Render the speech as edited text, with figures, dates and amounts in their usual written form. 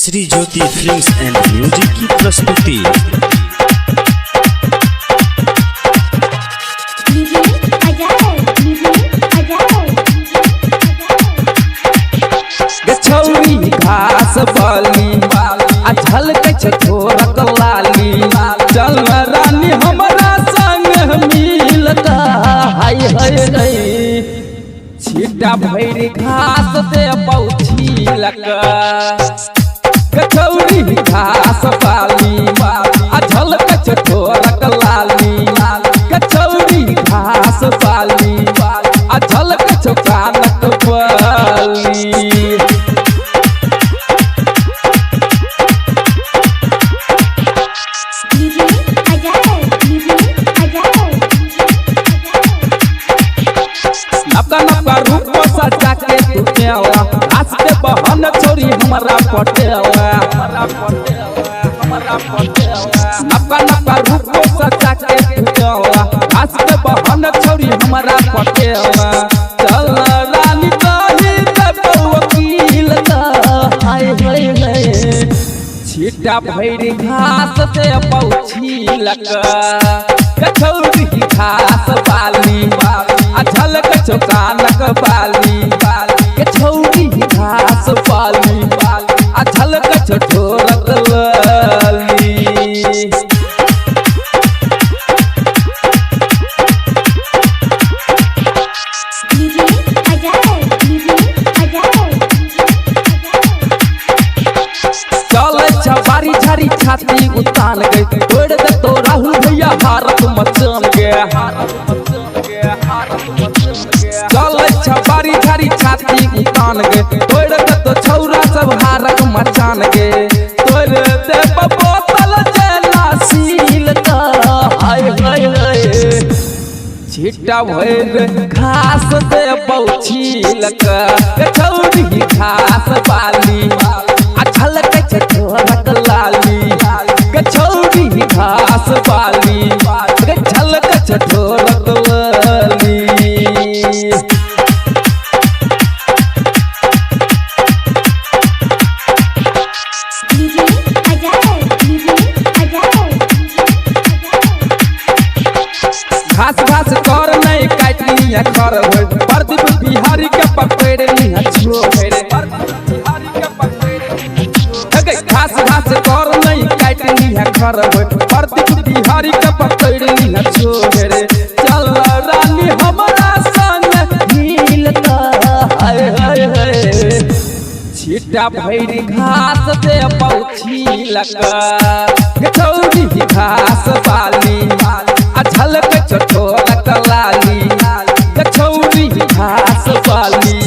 Shri Jyoti films and music की प्रस्तुति। गछौरी घास बाली झलकै छोरक लाली चल रानी हमरा संग मिलता हाय हाय गई छिटा भैर घास दे पौछी लगा गछौरी घास बाली झलकै छोरक लाली गछौरी घास बाली झलकै छोकानक बाली नपका रूप सजा के तुझेवा आस्ते बहन छोरी हमरा पटेवा नपका रूप सजा के तुझेवा आस्ते बहन छोरी हमरा पटेवा चल रानी कही तब वकील का हाय हाय हाय छिटा भैर घास दे पौछी लगा गछौरी घास बाली झलकै छोकानक बाली गछौरी घास बाली झलकै छोरक लाली चल छबारी झारी छाती उतान गई तोड़ दे तो राहुल भैया भारत मचान गया चल छबारी झारी छाती उतान गए तोड़ दे तो छौरा सब हारक मचान गए तोड़ दे बोतल जेला सील का हाय हाय हाय छिटा भैर घास दे पौछी लगा गछौरी घास बाली झलकै छोरक लाली गछौरी घास बाली झलकै छोरक लाली घास घास कर नहीं काटनी कर प्रदीप बिहारी के पकड़नी घास घास कर नहीं काटनी कर प्रदीप बिहारी के पकड़नी छोड़े चल रानी हमरा संग मिलता हाय हाय हाय छिटा भैर घास दे पौछी लगा गछौरी घास बाली झलकै छोरक लाली गछौरी घास बाली